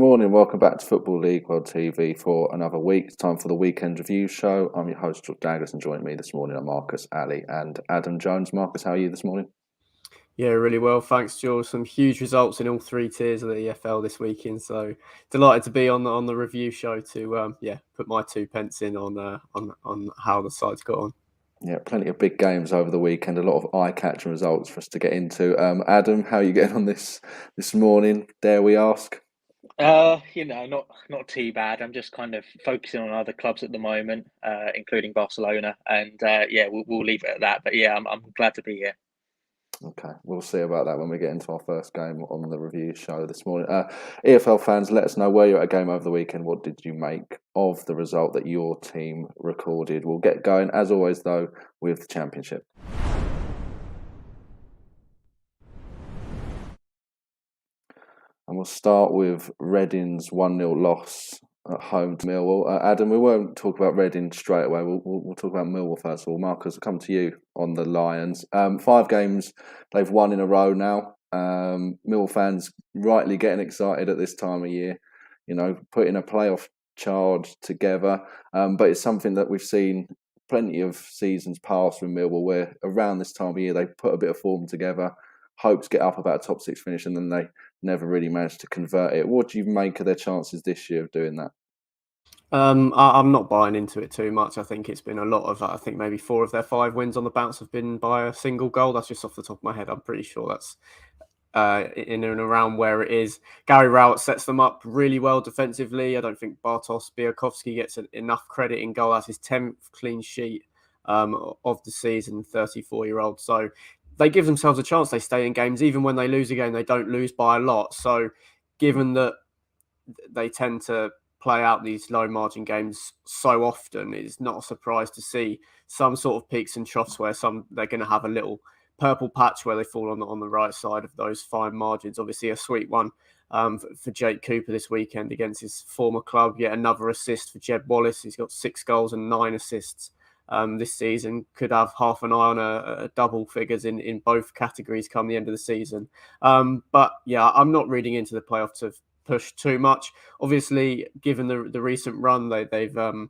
morning. Welcome back to Football League World TV for another week. It's time for the Weekend Review Show. I'm your host, Dagless, and joining me this morning are Marcus, Ali and Adam Jones. Marcus, how are you this morning? Yeah, really well. Thanks, George. Some huge results in all three tiers of the EFL this weekend. So delighted to be on the review show to put my 2 pence in on how the side's got on. Yeah, plenty of big games over the weekend. A lot of eye-catching results for us to get into. Adam, how are you getting on this morning? Dare we ask? Not too bad. I'm just kind of focusing on other clubs at the moment, including Barcelona, and we'll leave it at that. But yeah, I'm glad to be here. Okay, we'll see about that when we get into our first game on the review show this morning. EFL fans, let us know where you're at a game over the weekend. What did you make of the result that your team recorded? We'll get going, as always, though, with the Championship. And we'll start with Reading's 1-0 loss at home to Millwall. Adam, we won't talk about Reading straight away. We'll talk about Millwall first of all. Marcus, I'll come to you on the Lions. 5 games they've won in a row now. Millwall fans rightly getting excited at this time of year. You know, putting a playoff charge together. But it's something that we've seen plenty of seasons past with Millwall, where around this time of year they put a bit of form together, hopes get up about a top 6 finish, and then they never really managed to convert it. What do you make of their chances this year of doing that? I'm not buying into it too much. I think it's been a lot of, I think maybe 4 of their 5 wins on the bounce have been by a single goal. That's just off the top of my head. I'm pretty sure that's in and around where it is. Gary Rowett sets them up really well defensively. I don't think Bartosz Białkowski gets enough credit in goal. That's his 10th clean sheet of the season, 34-year-old. So they give themselves a chance. They stay in games. Even when they lose a game, they don't lose by a lot. So given that they tend to play out these low margin games so often, it's not a surprise to see some sort of peaks and troughs where they're going to have a little purple patch where they fall on the right side of those fine margins. Obviously a sweet one for Jake Cooper this weekend against his former club. Yet another assist for Jed Wallace. He's got 6 goals and 9 assists this season. Could have half an eye on a double figures in both categories come the end of the season. But yeah, I'm not reading into the playoff to push too much. Obviously, given the recent run, they've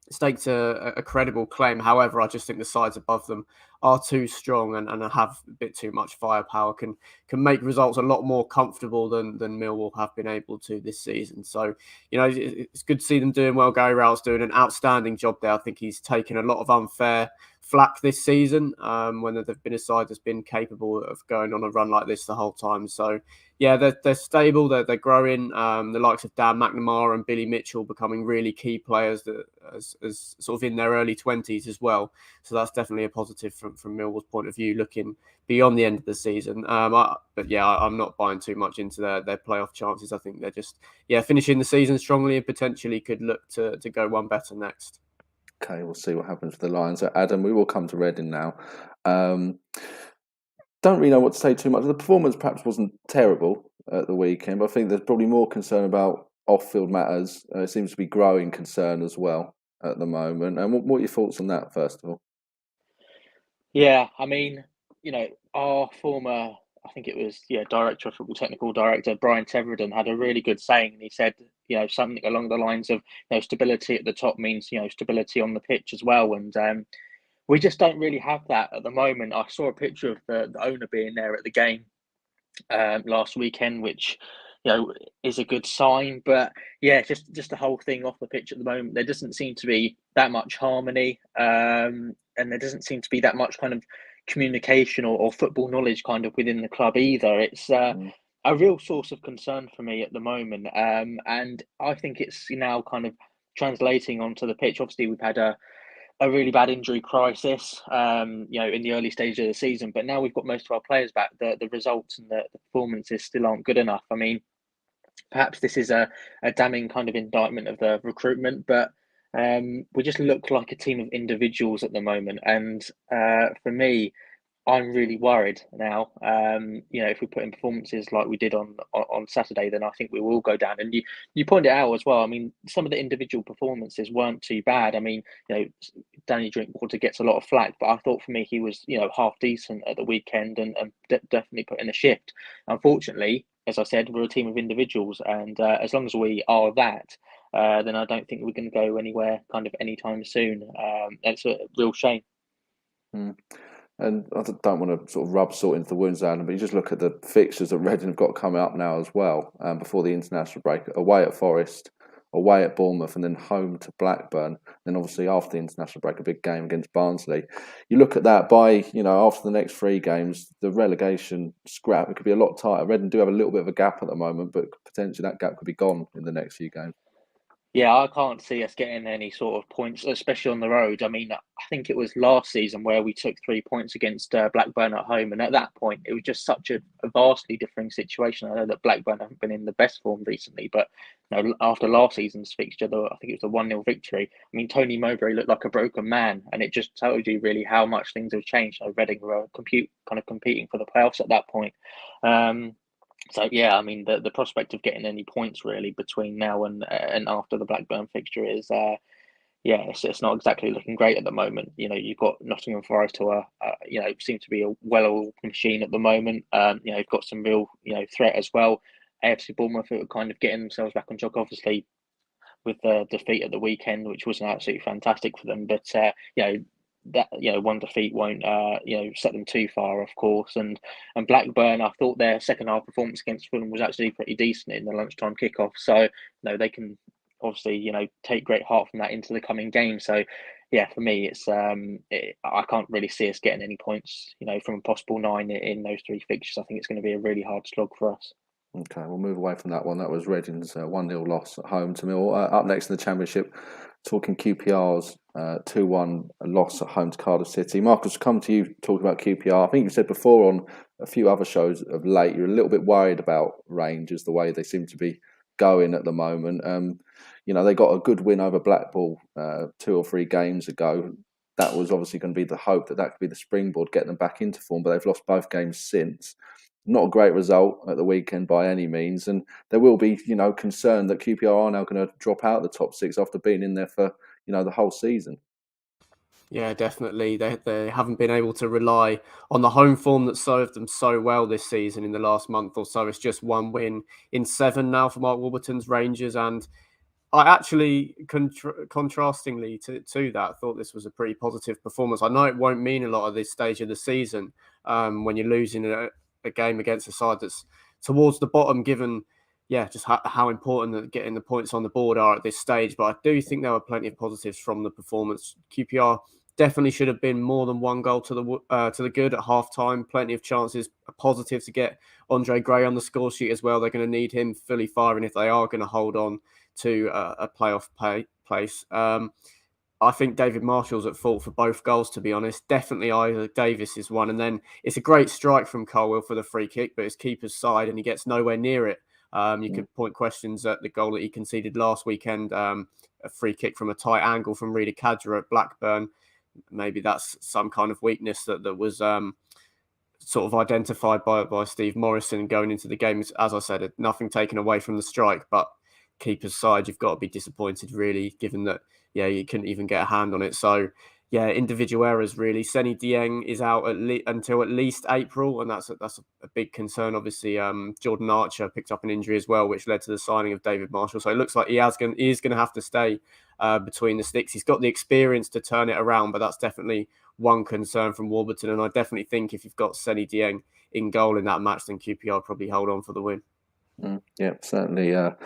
staked a credible claim. However, I just think the sides above them are too strong and have a bit too much firepower, can make results a lot more comfortable than Millwall have been able to this season. So, you know, it's good to see them doing well. Gary Rowett's doing an outstanding job there. I think he's taken a lot of unfair flack this season when they've been a side that's been capable of going on a run like this the whole time. So yeah, they're stable, they're growing. The likes of Dan McNamara and Billy Mitchell becoming really key players that as sort of in their early 20s as well. So that's definitely a positive from Millwall's point of view, looking beyond the end of the season. But yeah, I'm not buying too much into their playoff chances. I think they're just finishing the season strongly and potentially could look to go one better next. Okay, we'll see what happens with the Lions. Adam, we will come to Reading now. Don't really know what to say too much. The performance perhaps wasn't terrible at the weekend, but I think there's probably more concern about off-field matters. It seems to be growing concern as well at the moment. And what are your thoughts on that, first of all? Yeah, I mean, our former, I think it was, director of football, technical director, Brian Teverden, had a really good saying. And he said, something along the lines of, stability at the top means, stability on the pitch as well. And we just don't really have that at the moment. I saw a picture of the owner being there at the game last weekend, which is a good sign. But yeah, just the whole thing off the pitch at the moment, there doesn't seem to be that much harmony, and there doesn't seem to be that much kind of communication or football knowledge kind of within the club either. It's a real source of concern for me at the moment, and I think it's now kind of translating onto the pitch. Obviously, we've had a really bad injury crisis, in the early stage of the season. But now we've got most of our players back. The results and the performances still aren't good enough. I mean, perhaps this is a damning kind of indictment of the recruitment, but we just look like a team of individuals at the moment. And for me, I'm really worried now. If we put in performances like we did on Saturday, then I think we will go down. And you pointed out as well. I mean, some of the individual performances weren't too bad. I mean, Danny Drinkwater gets a lot of flack, but I thought for me he was half decent at the weekend and definitely put in a shift. Unfortunately, as I said, we're a team of individuals, and as long as we are that, then I don't think we're going to go anywhere kind of anytime soon. It's a real shame. Mm. And I don't want to sort of rub salt into the wounds, Adam, but you just look at the fixtures that Reading have got coming up now as well, before the international break. Away at Forest, away at Bournemouth, and then home to Blackburn. Then obviously after the international break, a big game against Barnsley. You look at that after the next 3 games, the relegation scrap, it could be a lot tighter. Reading do have a little bit of a gap at the moment, but potentially that gap could be gone in the next few games. Yeah, I can't see us getting any sort of points, especially on the road. I mean, I think it was last season where we took 3 points against Blackburn at home, and at that point, it was just such a vastly differing situation. I know that Blackburn haven't been in the best form recently, but after last season's fixture, I think it was a 1-0 victory. I mean, Tony Mowbray looked like a broken man, and it just tells you really how much things have changed. Reading were competing for the playoffs at that point. So yeah, I mean the prospect of getting any points really between now and after the Blackburn fixture is it's not exactly looking great at the moment. You've got Nottingham Forest who are seem to be a well-oiled machine at the moment. You've got some real threat as well. AFC Bournemouth who are kind of getting themselves back on track, obviously with the defeat at the weekend, which was absolutely fantastic for them. But that one defeat won't set them too far, of course. And Blackburn, I thought their second half performance against Fulham was actually pretty decent in the lunchtime kickoff. So they can obviously take great heart from that into the coming game. So yeah, for me, it's I can't really see us getting any points from a possible 9 in those 3 fixtures. I think it's going to be a really hard slog for us. Okay, we'll move away from that one. That was Reading's 1-0 loss at home to Millwall. Up next in the Championship, talking QPR's 2-1 loss at home to Cardiff City. Marcus, come to you talking about QPR. I think you said before on a few other shows of late, you're a little bit worried about Rangers, the way they seem to be going at the moment. They got a good win over Blackpool 2 or 3 games ago. That was obviously going to be the hope that could be the springboard, get them back into form, but they've lost both games since. Not a great result at the weekend by any means, and there will be, concern that QPR are now going to drop out of the top 6 after being in there for, the whole season. Yeah, definitely. They haven't been able to rely on the home form that served them so well this season in the last month or so. It's just 1 win in 7 now for Mark Warburton's Rangers, and I actually, contrastingly to that, thought this was a pretty positive performance. I know it won't mean a lot at this stage of the season when you're losing a game against a side that's towards the bottom, given just how important that getting the points on the board are at this stage. But I do think there were plenty of positives from the performance. QPR definitely should have been more than 1 goal to the good at half time. Plenty of chances, positive to get Andre Gray on the score sheet as well. They're going to need him fully firing if they are going to hold on to a playoff place. I think David Marshall's at fault for both goals, to be honest. Definitely either Davis is one, and then it's a great strike from Carlisle for the free kick, but it's keeper's side and he gets nowhere near it. You could point questions at the goal that he conceded last weekend, a free kick from a tight angle from Rida Kadra at Blackburn. Maybe that's some kind of weakness that was sort of identified by Steve Morrison going into the game. As I said, nothing taken away from the strike, but keeper's side, you've got to be disappointed, really, given that, you couldn't even get a hand on it. So, individual errors, really. Seny Dieng is out until at least April, and that's a big concern. Obviously, Jordan Archer picked up an injury as well, which led to the signing of David Marshall. So it looks like he is going to have to stay between the sticks. He's got the experience to turn it around, but that's definitely one concern from Warburton. And I definitely think if you've got Seny Dieng in goal in that match, then QPR probably hold on for the win. Certainly a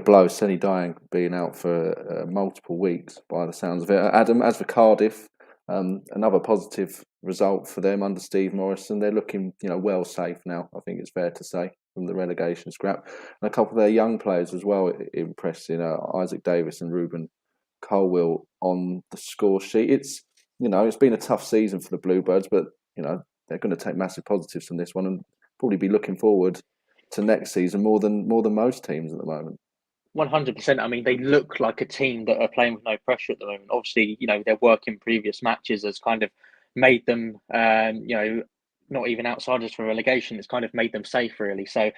blow. Seny Dieng being out for multiple weeks by the sounds of it. Adam, as for Cardiff, another positive result for them under Steve Morrison. They're looking, well safe now. I think it's fair to say from the relegation scrap. And a couple of their young players as well impressing. Isaac Davis and Ruben Colwill on the score sheet. It's been a tough season for the Bluebirds, but they're going to take massive positives from this one and probably be looking forward to next season more than most teams at the moment. 100%. I mean, they look like a team that are playing with no pressure at the moment. Obviously, their work in previous matches has kind of made them, not even outsiders for relegation. It's kind of made them safe, really. So,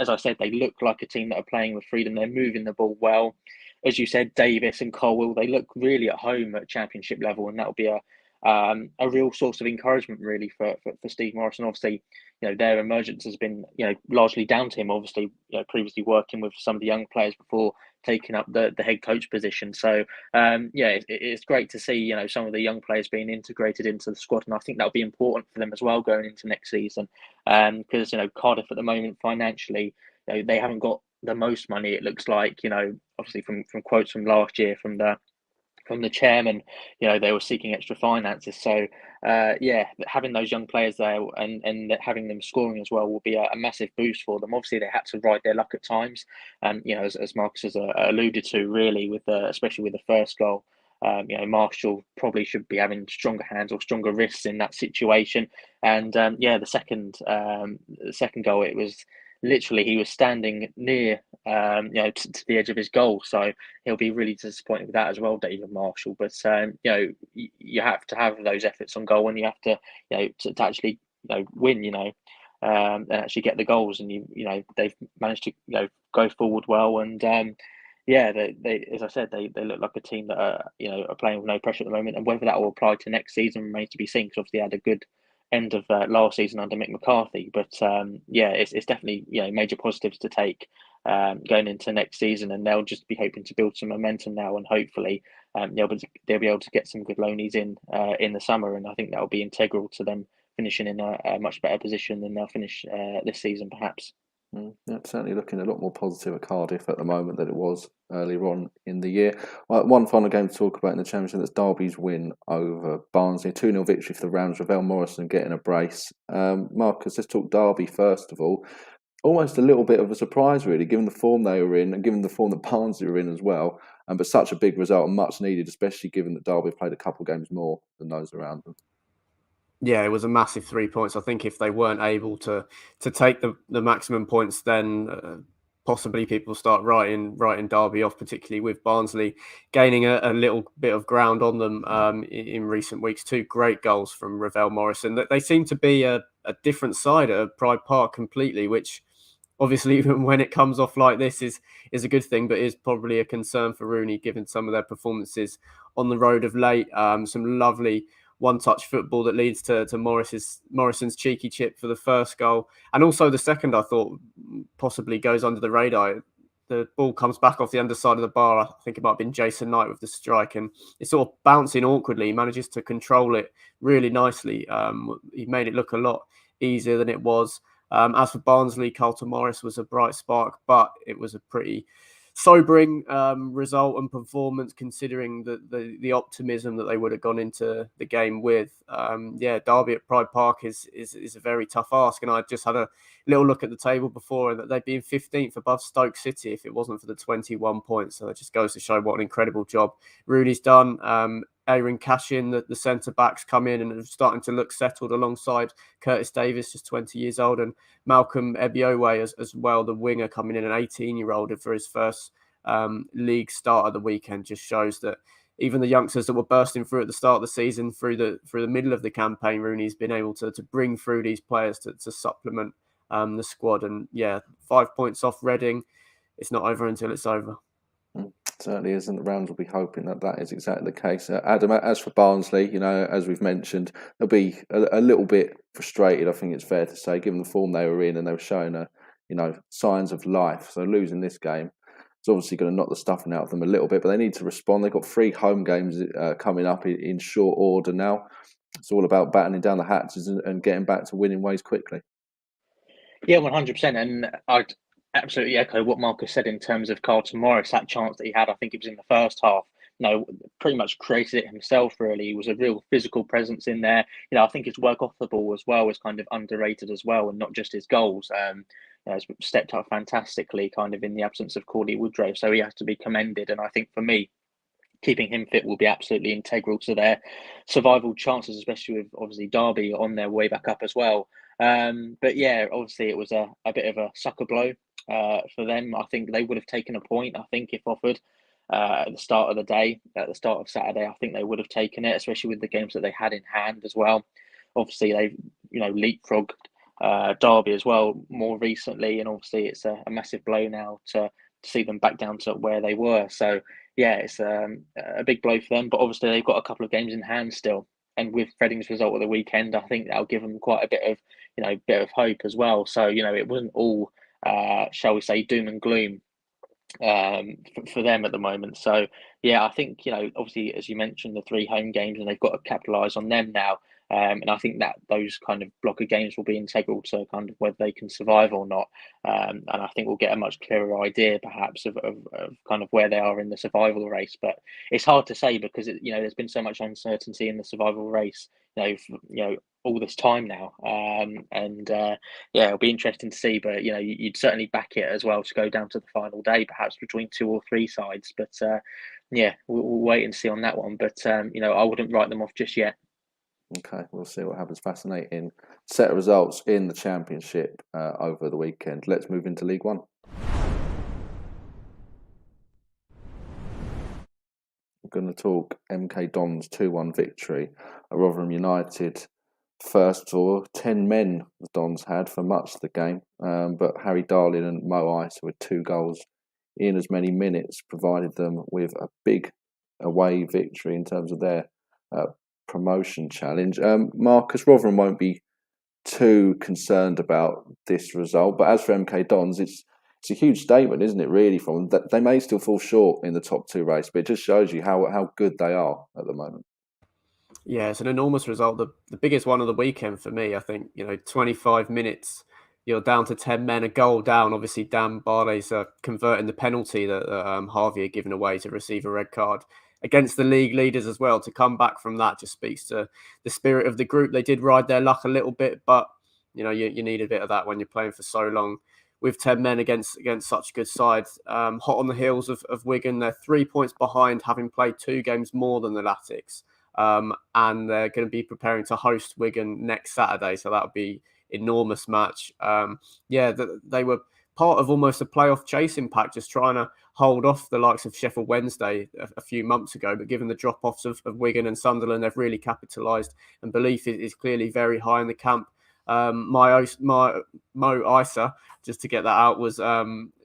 as I said, they look like a team that are playing with freedom. They're moving the ball well. As you said, Davis and Colwill, they look really at home at championship level, and that'll be a a real source of encouragement really for Steve Morris. And obviously, their emergence has been largely down to him. Obviously, previously working with some of the young players before taking up the head coach position. So it's great to see some of the young players being integrated into the squad, and I think that'll be important for them as well going into next season. Because Cardiff at the moment financially, they haven't got the most money. It looks like obviously from quotes from last year from the chairman, they were seeking extra finances. So, having those young players there and having them scoring as well will be a massive boost for them. Obviously, they had to ride their luck at times, as Marcus has alluded to, really, with especially with the first goal. Marshall probably should be having stronger hands or stronger wrists in that situation. And the second goal, it was literally he was standing near, to the edge of his goal. So he'll be really disappointed with that as well, David Marshall. But you have to have those efforts on goal, and you have to, to actually, win, and actually get the goals. And they've managed to go forward well. And they as I said, they look like a team that are playing with no pressure at the moment. And whether that will apply to next season remains to be seen. Because obviously they had a good end of last season under Mick McCarthy. But it's definitely major positives to take going into next season, and they'll just be hoping to build some momentum now, and hopefully they'll be able to get some good loanies in the summer, and I think that will be integral to them finishing in a much better position than they'll finish this season, perhaps. Certainly looking a lot more positive at Cardiff at the moment than it was earlier on in the year. One final game to talk about in the Championship, that's Derby's win over Barnsley. 2-0 victory for the Rams, Ravel Morrison getting a brace. Marcus, let's talk Derby first of all. Almost a little bit of a surprise, really, given the form they were in and given the form that Barnsley were in as well. But such a big result and much needed, especially given that Derby played a couple of games more than those around them. Yeah, it was a massive 3 points. I think if they weren't able to take the maximum points, then possibly people start writing Derby off, particularly with Barnsley gaining a little bit of ground on them in recent weeks. 2 great goals from Ravel Morrison. They seem to be a different side at Pride Park completely, which obviously when it comes off like this is a good thing, but is probably a concern for Rooney given some of their performances on the road of late. Some lovely one-touch football that leads to Morrison's cheeky chip for the first goal. And also the second, I thought, possibly goes under the radar. The ball comes back off the underside of the bar. I think it might have been Jason Knight with the strike, and it's sort of bouncing awkwardly. He manages to control it really nicely. He made it look a lot easier than it was. As for Barnsley, Carlton Morris was a bright spark, but it was a pretty sobering result and performance considering the optimism that they would have gone into the game with. Derby at Pride Park is a very tough ask, and I just had a little look at the table before, and that they'd be in 15th above Stoke City if it wasn't for the 21 points. So it just goes to show what an incredible job Rooney's done. Aaron Cashin, the centre-backs come in and are starting to look settled alongside Curtis Davis, just 20 years old, and Malcolm Ebiowe as well, the winger, coming in, an 18-year-old for his first league start of the weekend. Just shows that even the youngsters that were bursting through at the start of the season, through the middle of the campaign, Rooney's been able to bring through these players to supplement the squad. And 5 points off Reading. It's not over until it's over. Certainly isn't. The Rams will be hoping that is exactly the case. Adam, as for Barnsley, as we've mentioned, they'll be a little bit frustrated, I think it's fair to say, given the form they were in, and they were showing signs of life. So losing this game is obviously going to knock the stuffing out of them a little bit, but they need to respond. They've got 3 home games coming up in short order now. It's all about battening down the hatches and getting back to winning ways quickly. Yeah, 100%. And I'd absolutely echo what Marcus said in terms of Carlton Morris. That chance that he had, I think it was in the first half, pretty much created it himself, really. He was a real physical presence in there. I think his work off the ball as well was kind of underrated as well, and not just his goals. He's stepped up fantastically kind of in the absence of Cordy Woodrow. So he has to be commended. And I think for me, keeping him fit will be absolutely integral to their survival chances, especially with obviously Derby on their way back up as well. Obviously it was a bit of a sucker blow for them. I think they would have taken a point, I think, if offered at the start of the day, at the start of Saturday. I think they would have taken it, especially with the games that they had in hand as well. Obviously, they've leapfrogged Derby as well more recently, and obviously it's a massive blow now to see them back down to where they were. So, it's a big blow for them, but obviously they've got a couple of games in hand still. and with Reading's result of the weekend, I think that'll give them quite a bit of hope as well. So it wasn't all, shall we say, doom and gloom for them at the moment. So yeah, I think obviously as you mentioned, the three home games, and they've got to capitalise on them now. And I think that those kind of block of games will be integral to kind of whether they can survive or not. And I think we'll get a much clearer idea, perhaps, of kind of where they are in the survival race. But it's hard to say because there's been so much uncertainty in the survival race. All this time now, and yeah, it'll be interesting to see. But you'd certainly back it as well to go down to the final day, perhaps between two or three sides. But yeah, we'll wait and see on that one. But I wouldn't write them off just yet. Okay, we'll see what happens. Fascinating set of results in the Championship over the weekend. Let's move into League One. We're going to talk MK Dons 2-1 victory at Rotherham United. First tour, 10 men the Dons had for much of the game, but Harry Darling and Mo Isa with 2 goals in as many minutes provided them with a big away victory in terms of their promotion challenge. Marcus, Rotherham won't be too concerned about this result, but as for MK Dons, it's a huge statement, isn't it, really, from that they may still fall short in the top 2 race, but it just shows you how good they are at the moment. Yeah, it's an enormous result. The biggest one of the weekend for me, I think. 25 minutes, you're down to 10 men, a goal down. Obviously, Dan Barley's converting the penalty that Harvey had given away to receive a red card against the league leaders as well. To come back from that just speaks to the spirit of the group. They did ride their luck a little bit, but you need a bit of that when you're playing for so long with 10 men against such good sides. Hot on the heels of Wigan, they're 3 points behind, having played 2 games more than the Latics. And they're going to be preparing to host Wigan next Saturday, so that'll be enormous match. They were part of almost a playoff chasing pack, just trying to hold off the likes of Sheffield Wednesday a few months ago. But given the drop-offs of Wigan and Sunderland, they've really capitalised, and belief is clearly very high in the camp. Mo Isa, just to get that out, was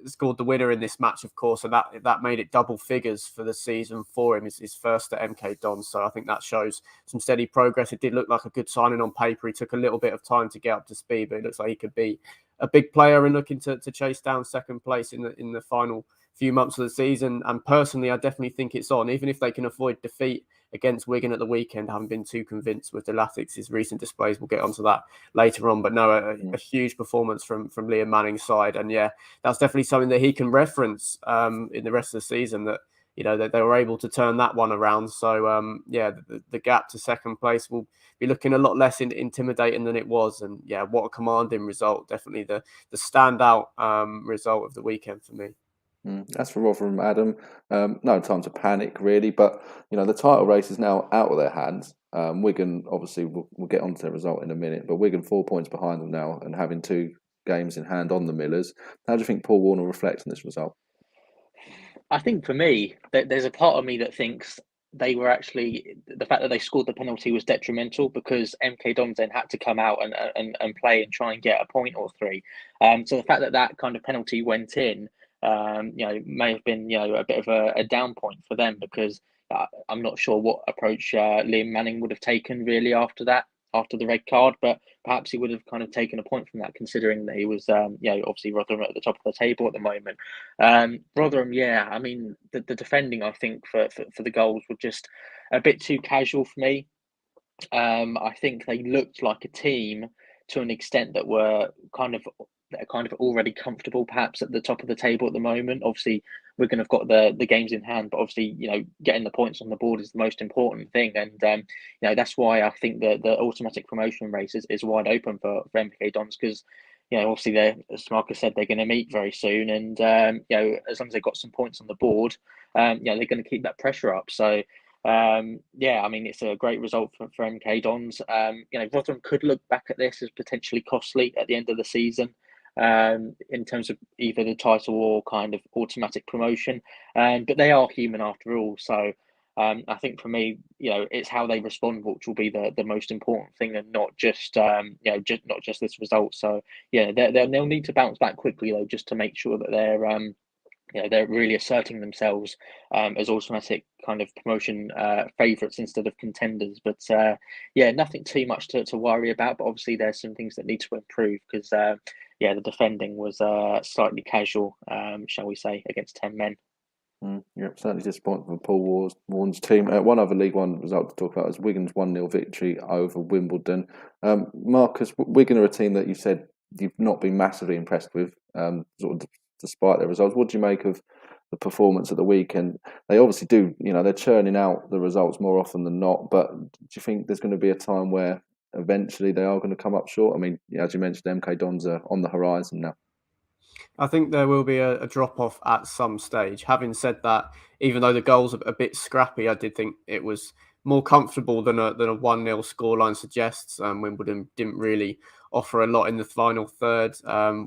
scored the winner in this match, of course, and that made it double figures for the season for him. It's his first at MK Dons, so I think that shows some steady progress. It did look like a good signing on paper. He took a little bit of time to get up to speed, but it looks like he could be a big player and looking to chase down second place in the final few months of the season. And personally, I definitely think it's on, even if they can avoid defeat against Wigan at the weekend. I haven't been too convinced with the Latics' recent displays. We'll get onto that later on. But no, a huge performance from Liam Manning's side. And yeah, that's definitely something that he can reference in the rest of the season, that that they were able to turn that one around. So the gap to second place will be looking a lot less intimidating than it was. And yeah, what a commanding result. Definitely the standout result of the weekend for me. As for Rotherham, Adam, no time to panic really, but the title race is now out of their hands. Wigan, obviously, we'll get onto the result in a minute, but Wigan 4 points behind them now and having 2 games in hand on the Millers. How do you think Paul Warner reflects on this result? I think for me, there's a part of me that thinks they were actually, the fact that they scored the penalty was detrimental, because MK Dons then had to come out and play and try and get a point or 3. So the fact that kind of penalty went in, may have been a bit of a down point for them, because I'm not sure what approach Liam Manning would have taken really after the red card, but perhaps he would have kind of taken a point from that, considering that he was obviously Rotherham at the top of the table at the moment. Rotherham, I mean the defending, I think, for the goals were just a bit too casual for me. I think they looked like a team to an extent that were kind of already comfortable, perhaps at the top of the table at the moment. Obviously, we're going to have got the games in hand, but obviously, getting the points on the board is the most important thing, and that's why I think the automatic promotion race is wide open for MK Dons, because obviously they, as Marcus said, they're going to meet very soon, and as long as they've got some points on the board, they're going to keep that pressure up. So. I mean, it's a great result for MK Dons. Rotherham could look back at this as potentially costly at the end of the season, in terms of either the title or kind of automatic promotion. But they are human after all. So I think for me, it's how they respond which will be the most important thing, and not just not just this result. So they'll need to bounce back quickly though, just to make sure that they're they're really asserting themselves as automatic kind of promotion favourites instead of contenders. But nothing too much to worry about. But obviously, there's some things that need to improve because the defending was slightly casual, shall we say, against 10 men. Certainly disappointing for Paul Warren's team. One other League One result to talk about is Wigan's 1-0 victory over Wimbledon. Marcus, Wigan are a team that you said you've not been massively impressed with, despite their results. What do you make of the performance at the weekend? They obviously do, they're churning out the results more often than not, but do you think there's going to be a time where eventually they are going to come up short? I mean, as you mentioned, MK Dons are on the horizon now. I think there will be a drop-off at some stage. Having said that, even though the goals are a bit scrappy, I did think it was more comfortable than a 1-0 scoreline suggests. Wimbledon didn't really offer a lot in the final third.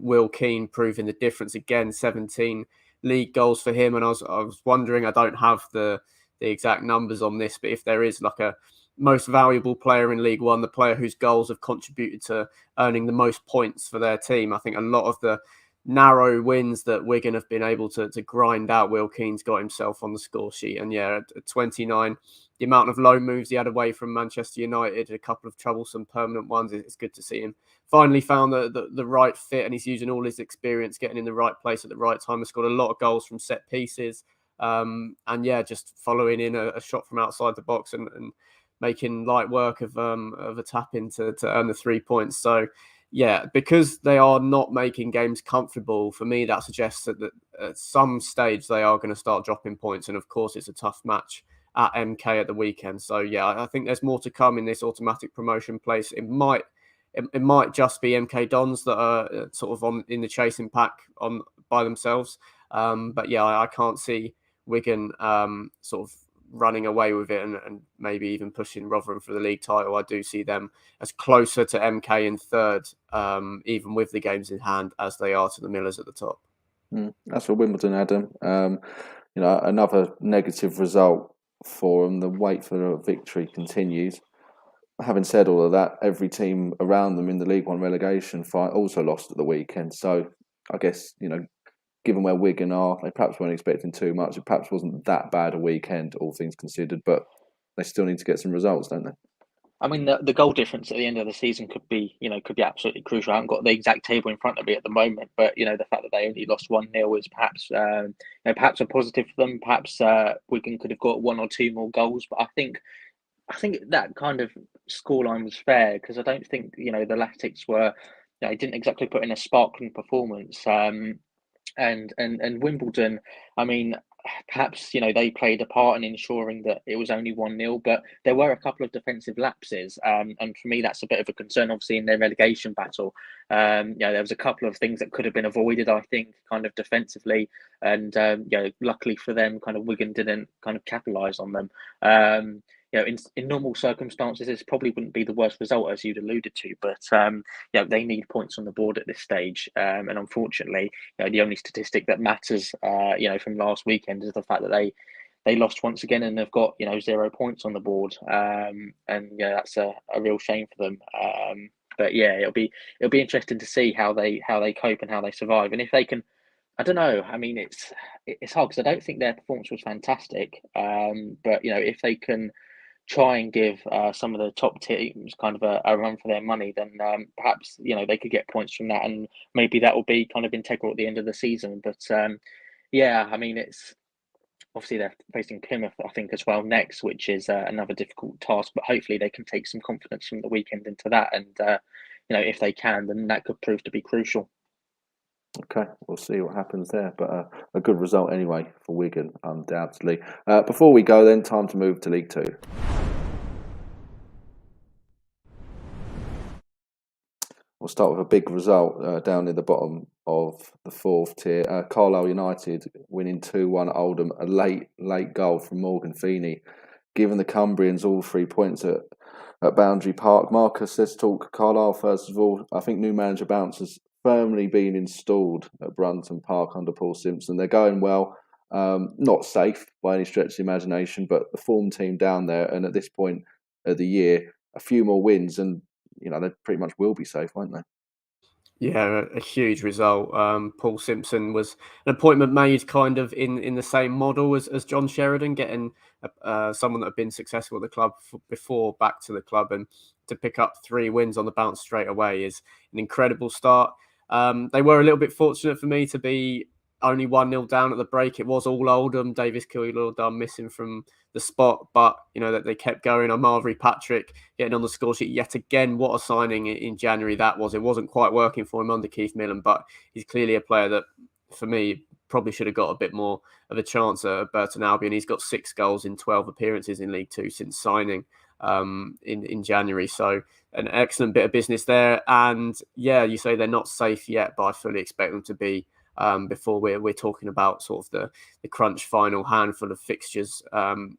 Will Keane proving the difference again, 17 league goals for him. And I was wondering, I don't have the exact numbers on this, but if there is like a most valuable player in League One, the player whose goals have contributed to earning the most points for their team, I think a lot of the narrow wins that Wigan have been able to grind out, Will Keane's got himself on the score sheet. And at 29, the amount of loan moves he had away from Manchester United, a couple of troublesome permanent ones, it's good to see him finally found the right fit, and he's using all his experience, getting in the right place at the right time. He's scored a lot of goals from set pieces, just following in a shot from outside the box and making light work of a tap in to earn the 3 points. So because they are not making games comfortable, for me, that suggests that at some stage they are going to start dropping points. And of course, it's a tough match at MK at the weekend. So I think there's more to come in this automatic promotion place. It might just be MK Dons that are sort of in the chasing pack by themselves. I can't see Wigan sort of running away with it and maybe even pushing Rotherham for the league title. I do see them as closer to MK in third, even with the games in hand, as they are to the Millers at the top. That's for Wimbledon, Adam. Another negative result for them. The wait for a victory continues. Having said all of that, every team around them in the League One relegation fight also lost at the weekend. So I guess, given where Wigan are, they perhaps weren't expecting too much. It perhaps wasn't that bad a weekend, all things considered, but they still need to get some results, don't they? I mean, the goal difference at the end of the season could be absolutely crucial. I haven't got the exact table in front of me at the moment, but the fact that they only lost 1-0 is perhaps perhaps a positive for them. Perhaps Wigan could have got one or two more goals, but I think that kind of scoreline was fair because I don't think the Latics were didn't exactly put in a sparkling performance. And Wimbledon, I mean, perhaps they played a part in ensuring that it was only 1-0, but there were a couple of defensive lapses, and for me that's a bit of a concern. Obviously, in their relegation battle, there was a couple of things that could have been avoided, I think, kind of defensively, and luckily for them, kind of Wigan didn't kind of capitalise on them. In normal circumstances, this probably wouldn't be the worst result, as you'd alluded to, but they need points on the board at this stage, and unfortunately, the only statistic that matters, from last weekend is the fact that they lost once again and they've got 0 points on the board, and that's a real shame for them. But it'll be interesting to see how they cope and how they survive, and if they can. I don't know. I mean, it's hard because I don't think their performance was fantastic. But if they can try and give some of the top teams kind of a run for their money, then perhaps they could get points from that, and maybe that will be kind of integral at the end of the season. But I mean, it's obviously they're facing Plymouth, I think, as well next, which is another difficult task. But hopefully they can take some confidence from the weekend into that, and if they can, then that could prove to be crucial. Okay, we'll see what happens there. But a good result anyway for Wigan, undoubtedly. Before we go then, time to move to League Two. We'll start with a big result down in the bottom of the fourth tier. Carlisle United winning 2-1 at Oldham. A late goal from Morgan Feeney, giving the Cumbrians all 3 points at Boundary Park. Marcus, let's talk Carlisle first of all. I think new manager Bounce has firmly been installed at Brunton Park under Paul Simpson. They're going well. Not safe by any stretch of the imagination, but the form team down there, and at this point of the year, a few more wins and they pretty much will be safe, won't they? Yeah, a huge result. Paul Simpson was an appointment made kind of in the same model as John Sheridan, getting someone that had been successful at the club before back to the club, and to pick up 3 wins on the bounce straight away is an incredible start. They were a little bit fortunate for me to be only 1-0 down at the break. It was all Oldham. Davis Killian missing from the spot, but that they kept going. Amari Patrick getting on the score sheet yet again. What a signing in January that was. It wasn't quite working for him under Keith Millen, but he's clearly a player that, for me, probably should have got a bit more of a chance at Burton Albion. He's got 6 goals in 12 appearances in League Two since signing in January. So an excellent bit of business there. And yeah, you say they're not safe yet, but I fully expect them to be before we're talking about sort of the crunch final handful of fixtures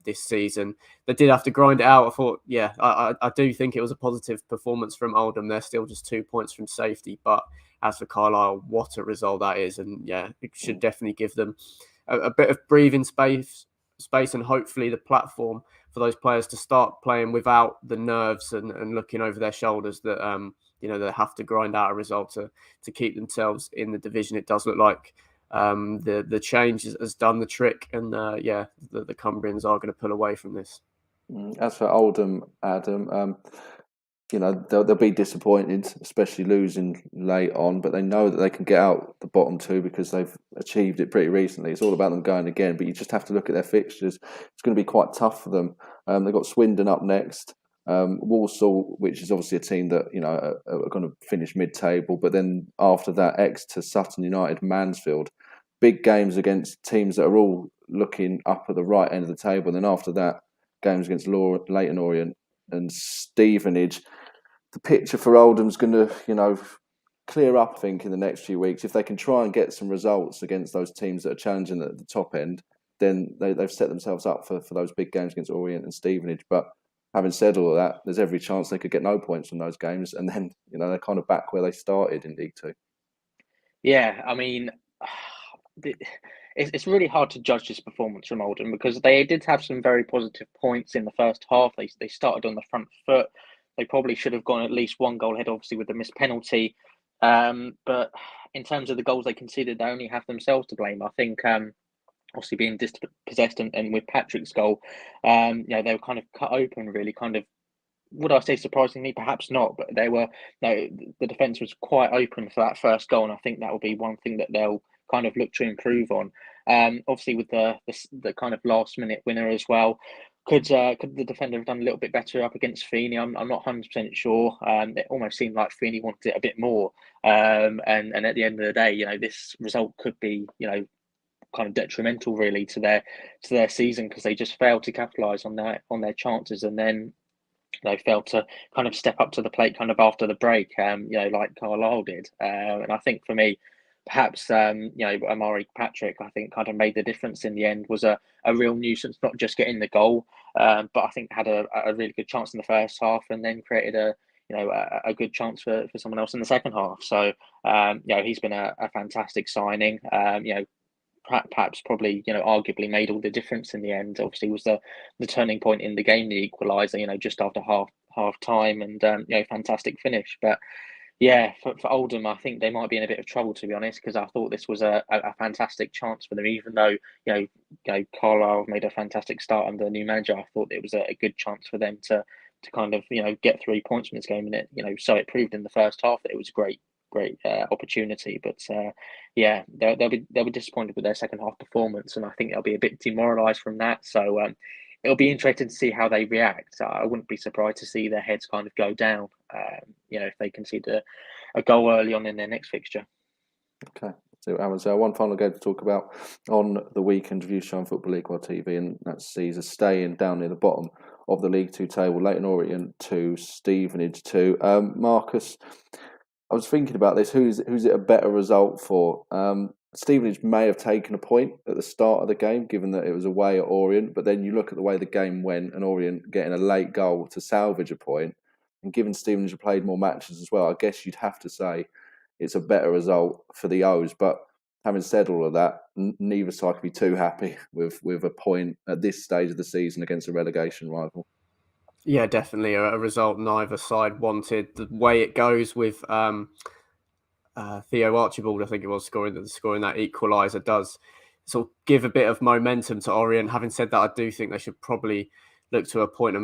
this season. They did have to grind it out. I thought, I do think it was a positive performance from Oldham. They're still just 2 points from safety, but as for Carlisle, what a result that is. And yeah, it should definitely give them a bit of breathing space and hopefully the platform for those players to start playing without the nerves and looking over their shoulders that they have to grind out a result to keep themselves in the division. It does look like the change has done the trick, and the Cumbrians are going to pull away from this. As for Oldham, Adam, they'll be disappointed, especially losing late on, but they know that they can get out the bottom 2 because they've achieved it pretty recently. It's all about them going again, but you just have to look at their fixtures. It's going to be quite tough for them. They've got Swindon up next, Walsall, which is obviously a team that are going to finish mid-table, but then after that, Exeter, Sutton United, Mansfield, big games against teams that are all looking up at the right end of the table. And then after that, games against Leyton Orient and Stevenage. The picture for Oldham's going to, clear up, I think, in the next few weeks. If they can try and get some results against those teams that are challenging at the top end, then they've set themselves up for those big games against Orient and Stevenage. But having said all of that, there's every chance they could get no points from those games, and then they're kind of back where they started in League Two. Yeah, I mean, it's really hard to judge this performance from Oldham because they did have some very positive points in the first half. They started on the front foot. They probably should have gone at least 1 goal ahead, obviously, with the missed penalty. But in terms of the goals they conceded, they only have themselves to blame. I think, obviously, being dispossessed and with Patrick's goal, they were kind of cut open, really, kind of. Would I say surprisingly? Perhaps not, but the defence was quite open for that first goal, and I think that will be one thing that they'll kind of look to improve on. Obviously, with the kind of last minute winner as well. Could the defender have done a little bit better up against Feeney? I'm not 100% sure. It almost seemed like Feeney wanted it a bit more. And at the end of the day, this result could be, kind of detrimental really to their season because they just failed to capitalise on their chances, and then they failed to kind of step up to the plate kind of after the break, like Carlisle did. And I think for me, perhaps, Amari Patrick, I think kind of made the difference in the end, was a real nuisance, not just getting the goal, but I think had a really good chance in the first half and then created a good chance for someone else in the second half. So, he's been a fantastic signing. Perhaps probably arguably made all the difference in the end. Obviously was the turning point in the game, the equaliser, just after half time, and fantastic finish. But yeah, for Oldham, I think they might be in a bit of trouble, to be honest, because I thought this was a fantastic chance for them, even though Carlisle made a fantastic start under the new manager. I thought it was a good chance for them to kind of get 3 points from this game, and so it proved in the first half that it was a great opportunity, but they'll be disappointed with their second half performance, and I think they'll be a bit demoralised from that. So it'll be interesting to see how they react. I wouldn't be surprised to see their heads kind of go down, if they concede a goal early on in their next fixture. Okay. So one final game to talk about on the weekend review show on Football League World TV, and that sees us staying down near the bottom of the League Two table. Leyton Orient 2, Stevenage 2. Marcus, I was thinking about this. Who's it a better result for? Stevenage may have taken a point at the start of the game, given that it was away at Orient, but then you look at the way the game went and Orient getting a late goal to salvage a point, and given Stevenage have played more matches as well, I guess you'd have to say it's a better result for the O's. But having said all of that, neither side can be too happy with a point at this stage of the season against a relegation rival. Yeah, definitely a result neither side wanted. The way it goes with Theo Archibald, I think it was, scoring that equaliser does sort of give a bit of momentum to Orient. Having said that, I do think they should probably look to appoint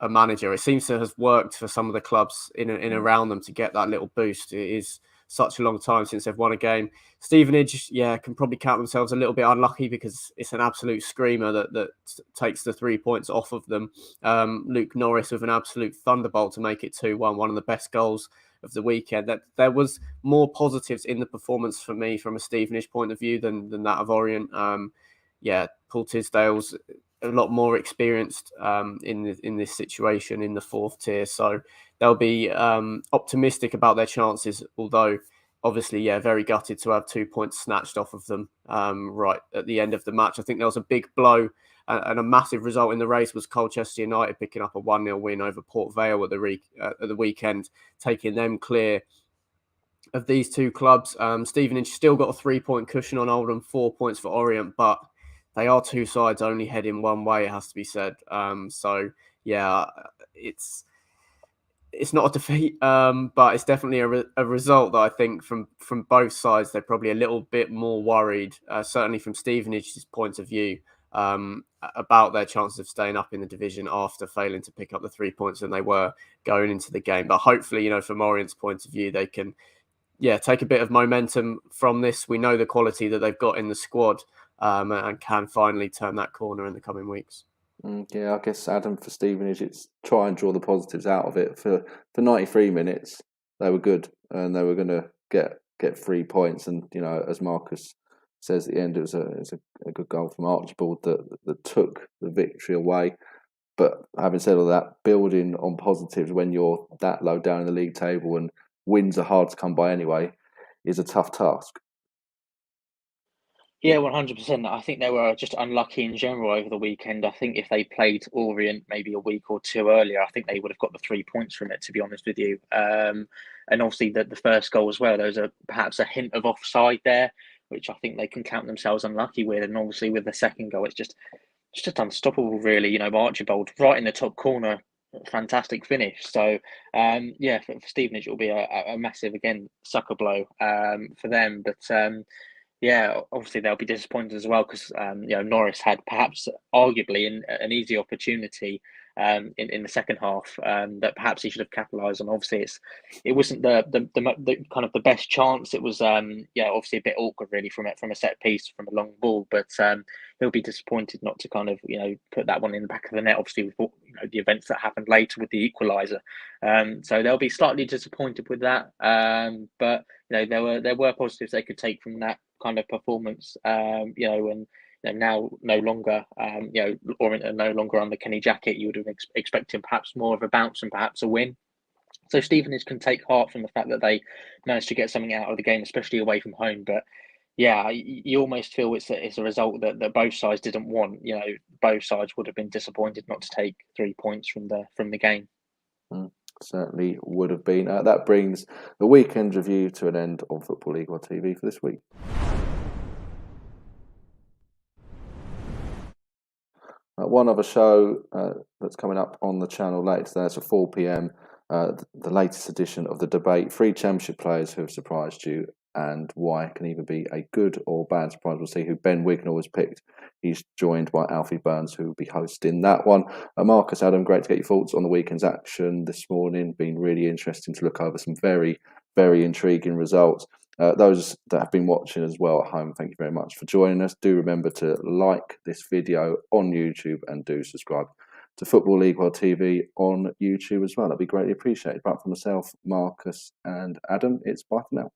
a manager. It seems to have worked for some of the clubs in around them to get that little boost. It is such a long time since they've won a game. Stevenage, can probably count themselves a little bit unlucky because it's an absolute screamer that takes the 3 points off of them. Luke Norris with an absolute thunderbolt to make it 2-1, one of the best goals of the weekend. That there was more positives in the performance for me from a Stevenage point of view than that of Orient. Paul Tisdale's a lot more experienced in this situation in the fourth tier, so they'll be optimistic about their chances, although obviously very gutted to have 2 points snatched off of them right at the end of the match. I think there was a big blow and a massive result in the race was Colchester United picking up a 1-0 win over Port Vale at the weekend, taking them clear of these two clubs. Stevenage still got a 3-point cushion on Oldham, 4 points for Orient, but they are two sides only heading one way, it has to be said. It's not a defeat, but it's definitely a result that I think from both sides, they're probably a little bit more worried, certainly from Stevenage's point of view, about their chances of staying up in the division after failing to pick up the 3 points than they were going into the game. But hopefully, from Orient's point of view, they can take a bit of momentum from this. We know the quality that they've got in the squad and can finally turn that corner in the coming weeks. I guess, Adam, for Stevenage, it's try and draw the positives out of it. For 93 minutes, they were good and they were going to get 3 points. And, as Marcus says at the end, it was a good goal from Archibald that took the victory away. But having said all that, building on positives when you're that low down in the league table and wins are hard to come by anyway is a tough task. Yeah, 100%. I think they were just unlucky in general over the weekend. I think if they played Orient maybe a week or two earlier, I think they would have got the 3 points from it, to be honest with you. And obviously the first goal as well, there's perhaps a hint of offside there, which I think they can count themselves unlucky with. And obviously with the second goal, it's just unstoppable, really. Archibald right in the top corner, fantastic finish. So, for Stevenage, it will be a massive, again, sucker blow for them. But obviously they'll be disappointed as well because Norris had perhaps arguably an easy opportunity in the second half that perhaps he should have capitalised on. Obviously, it wasn't the kind of the best chance. It was obviously a bit awkward really from a set piece from a long ball, but he'll be disappointed not to kind of put that one in the back of the net. Obviously, with the events that happened later with the equaliser, so they'll be slightly disappointed with that. But there were positives they could take from that kind of performance. And now no longer, Orient are no longer under Kenny Jackett. You would have expected perhaps more of a bounce and perhaps a win. So Stevenage can take heart from the fact that they managed to get something out of the game, especially away from home. But you almost feel it's a result that both sides didn't want. Both sides would have been disappointed not to take 3 points from the game. Certainly would have been. That brings the weekend review to an end on Football League One TV for this week. One other show that's coming up on the channel later today, it's at 4 p.m, the latest edition of The Debate. 3 Championship players who have surprised you and why can either be a good or bad surprise. We'll see who Ben Wignall has picked. He's joined by Alfie Burns, who will be hosting that one. Marcus, Adam, great to get your thoughts on the weekend's action this morning. Been really interesting to look over some very, very intriguing results. Those that have been watching as well at home, thank you very much for joining us. Do remember to like this video on YouTube and do subscribe to Football League One TV on YouTube as well. That'd be greatly appreciated. But for myself, Marcus and Adam, it's bye for now.